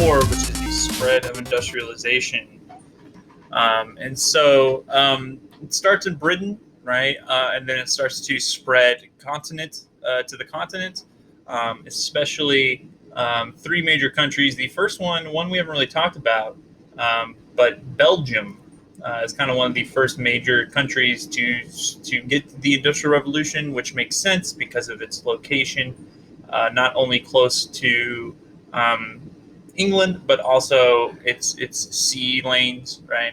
4, which is the spread of industrialization. It starts in Britain, right? And then it starts to spread to the continent, especially three major countries. The first one we haven't really talked about, but Belgium is kind of one of the first major countries to get the Industrial Revolution, which makes sense because of its location, not only close to England, but also its sea lanes, right?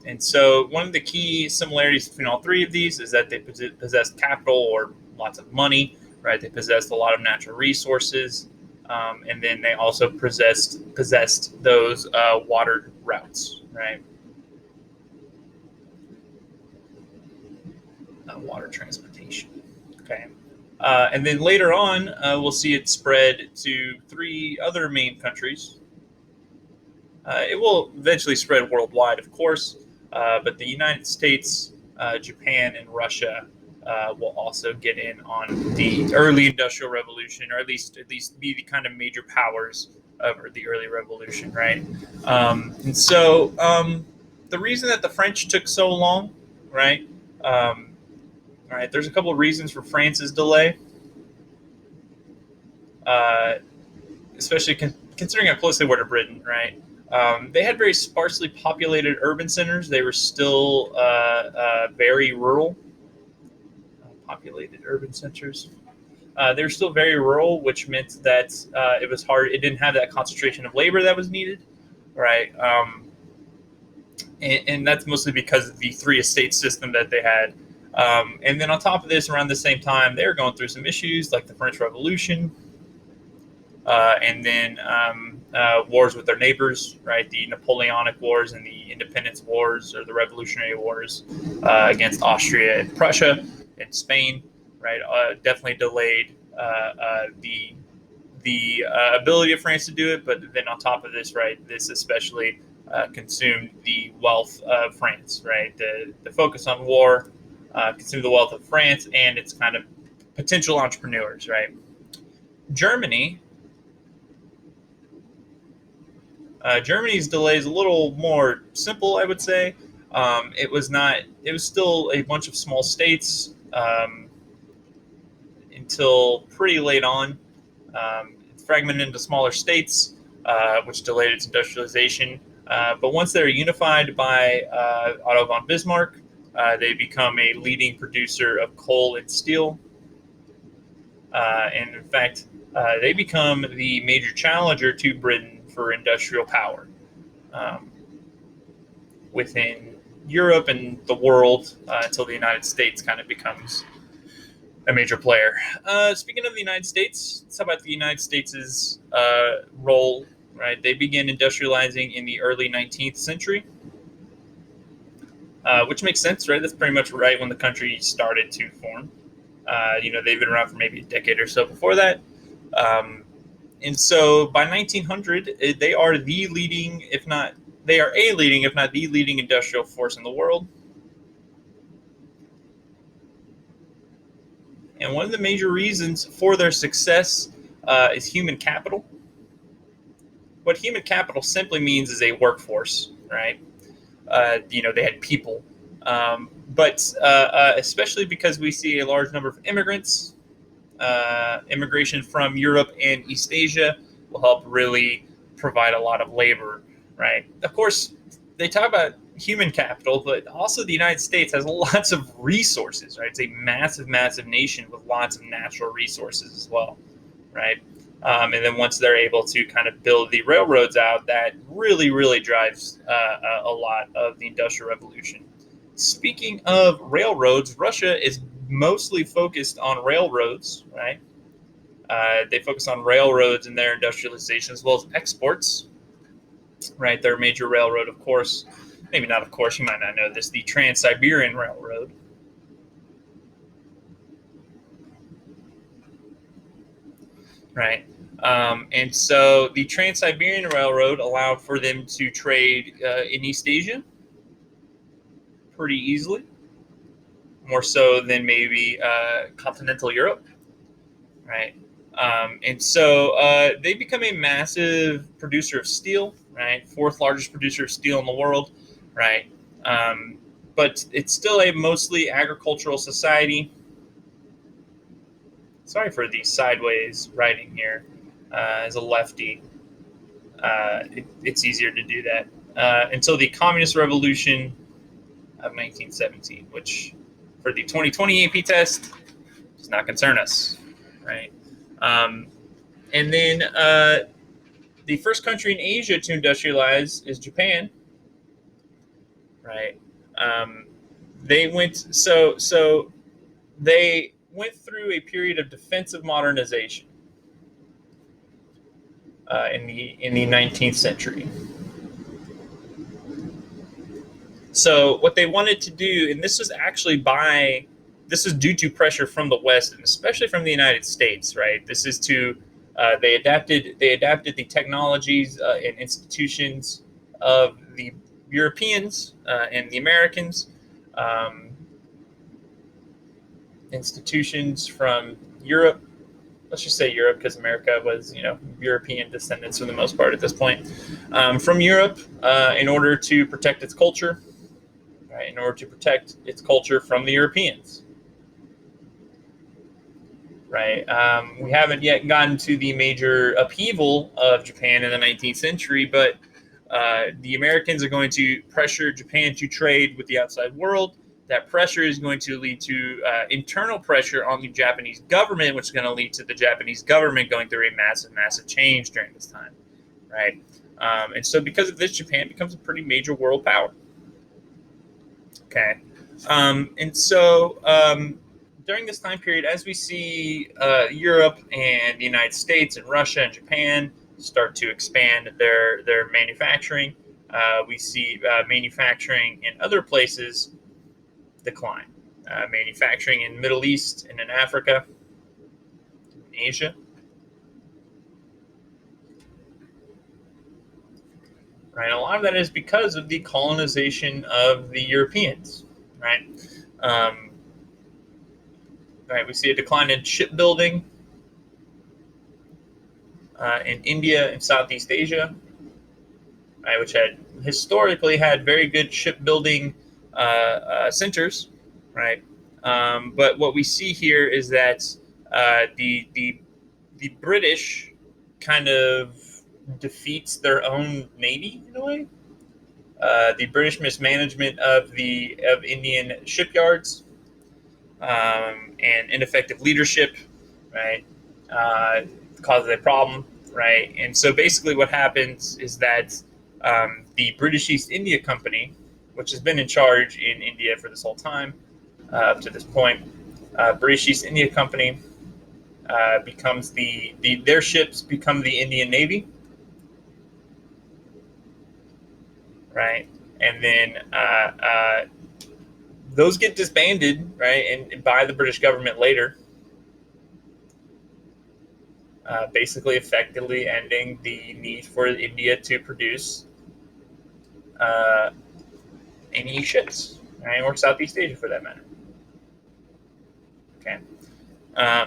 And so one of the key similarities between all three of these is that they possess capital or lots of money, right? They possessed a lot of natural resources, and then they also possessed those water routes, right? Water transportation. Okay. And then later on, we'll see it spread to three other main countries. It will eventually spread worldwide, of course, but the United States, Japan, and Russia will also get in on the early Industrial Revolution, or at least be the kind of major powers of the early revolution, right? The reason that the French took so long, right? Right, there's a couple of reasons for France's delay, especially considering how close they were to Britain, right? They had very sparsely populated urban centers. They were still very rural. Populated urban centers. They were still very rural, which meant that it was hard. It didn't have that concentration of labor that was needed, right? And that's mostly because of the three-estate system that they had. And then on top of this, around the same time, they were going through some issues like the French Revolution, and then wars with their neighbors, right? The Napoleonic Wars and the Independence Wars, or the Revolutionary Wars against Austria and Prussia and Spain, right? Definitely delayed the ability of France to do it. But then on top of this, right, this especially consumed the wealth of France, right? The focus on war consumed the wealth of France and its kind of potential entrepreneurs, right? Germany's delay is a little more simple, I would say. It was still a bunch of small states until pretty late on. It fragmented into smaller states, which delayed its industrialization. But once they're unified by Otto von Bismarck, they become a leading producer of coal and steel. And in fact, they become the major challenger to Britain for industrial power within Europe and the world until the United States kind of becomes a major player. Speaking of the United States, let's talk about the United States' role, right? They began industrializing in the early 19th century, which makes sense, right? That's pretty much right when the country started to form. They've been around for maybe a decade or so before that. And so by 1900, they are a leading, if not the leading industrial force in the world. And one of the major reasons for their success is human capital. What human capital simply means is a workforce, right? They had people. But especially because we see a large number of immigrants, immigration from Europe and East Asia will help really provide a lot of labor, right? Of course, they talk about human capital, but also the United States has lots of resources, right? It's a massive, massive nation with lots of natural resources as well, right? And then once they're able to kind of build the railroads out, that really, really drives a lot of the Industrial Revolution. Speaking of railroads, Russia is mostly focused on railroads, right? They focus on railroads in their industrialization as well as exports, right? Their major railroad, of course, maybe not of course, you might not know this, the Trans-Siberian Railroad. Right. And so the Trans-Siberian Railroad allowed for them to trade in East Asia pretty easily, more so than maybe continental Europe, right? And so they become a massive producer of steel, right? Fourth largest producer of steel in the world, right? Um, but it's still a mostly agricultural society. Sorry for the sideways writing here. As a lefty, it's easier to do that. Until the Communist Revolution of 1917, which for the 2020 AP test does not concern us, right? Um, and then the first country in Asia to industrialize is Japan, right? Um, they went so they went through a period of defensive modernization in the 19th century. So what they wanted to do, and this is due to pressure from the West and especially from the United States, right? This is to they adapted the technologies and institutions of the Europeans and the Americans, um, institutions from Europe. Let's just say Europe because America was, European descendants for the most part at this point, from Europe in order to protect its culture, right? In order to protect its culture from the Europeans, right? We haven't yet gotten to the major upheaval of Japan in the 19th century, but the Americans are going to pressure Japan to trade with the outside world. That pressure is going to lead to internal pressure on the Japanese government, which is going to lead to the Japanese government going through a massive, massive change during this time, right? And so because of this, Japan becomes a pretty major world power. Okay. And so during this time period, as we see Europe and the United States and Russia and Japan start to expand their manufacturing, we see manufacturing in other places decline. Manufacturing in Middle East and in Africa, in Asia. Right, a lot of that is because of the colonization of the Europeans, right? Um, right, we see a decline in shipbuilding in India and Southeast Asia, right, which had historically had very good shipbuilding centers, right? But what we see here is that the British kind of defeats their own navy in a way. The British mismanagement of Indian shipyards and ineffective leadership, right, causes a problem, right? And so basically, what happens is that the British East India Company, which has been in charge in India for this whole time up to this point, British East India Company becomes their ships become the Indian Navy, right? And then those get disbanded, right, and by the British government later, basically effectively ending the need for India to produce uh, any ships, right, or Southeast Asia for that matter. Okay,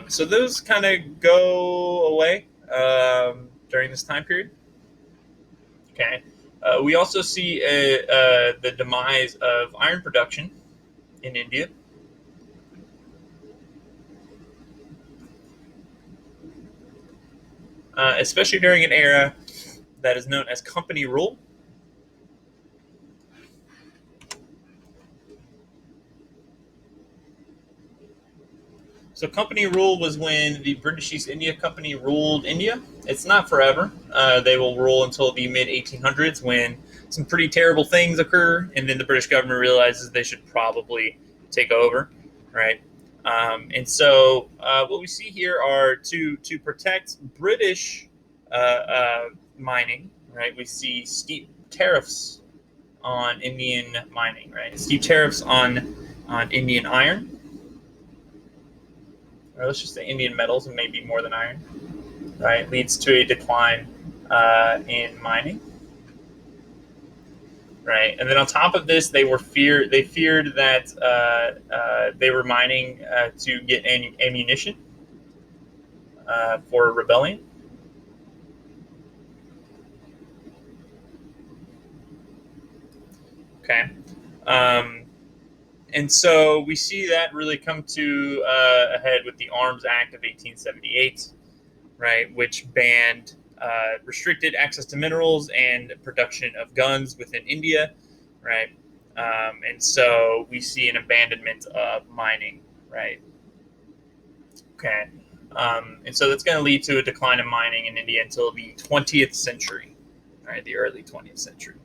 so those kind of go away during this time period. Okay, we also see the demise of iron production in India. Especially during an era that is known as company rule. So, company rule was when the British East India Company ruled India. It's not forever. They will rule until the mid 1800s when some pretty terrible things occur, and then the British government realizes they should probably take over, right? And so, what we see here are to protect British mining, right? We see steep tariffs on Indian mining, right? Steep tariffs on Indian iron, or let's just say Indian metals, and maybe more than iron, right? Leads to a decline in mining, right? And then on top of this, they feared that they were mining to get ammunition, for rebellion. Okay. Um, and so we see that really come to a head with the Arms Act of 1878, right, which banned restricted access to minerals and production of guns within India, right? And so we see an abandonment of mining, right? Okay. And so that's going to lead to a decline in mining in India until the 20th century, right? The early 20th century.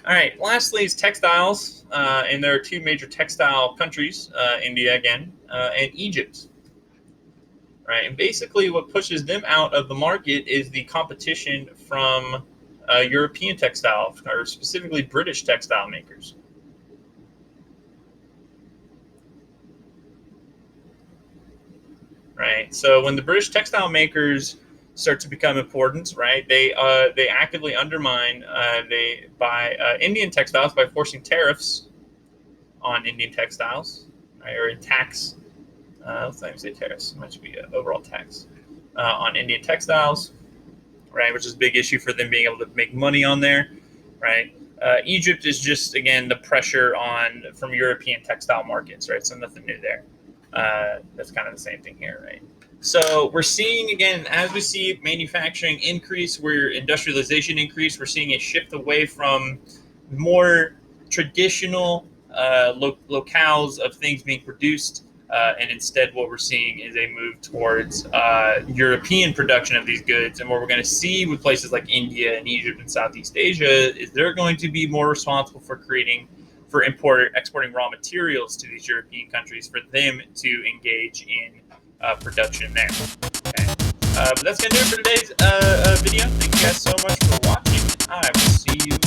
All right. Lastly is textiles, and there are two major textile countries: India again, and Egypt. Right, and basically, what pushes them out of the market is the competition from European textile, or specifically British textile makers. Right. So when the British textile makers start to become important, right, they actively undermine Indian textiles by forcing tariffs on Indian textiles, right, or tax. Let's not even say tariffs; it might be overall tax on Indian textiles, right, which is a big issue for them being able to make money on there, right. Egypt is just again the pressure on from European textile markets, right? So nothing new there. That's kind of the same thing here, right? So we're seeing again, as we see manufacturing increase, where industrialization increase, we're seeing a shift away from more traditional locales of things being produced, and instead what we're seeing is a move towards European production of these goods. And what we're going to see with places like India and Egypt and Southeast Asia is they're going to be more responsible for exporting raw materials to these European countries for them to engage in production there. Okay. But that's going to do it for today's video. Thank you guys so much for watching. I will see you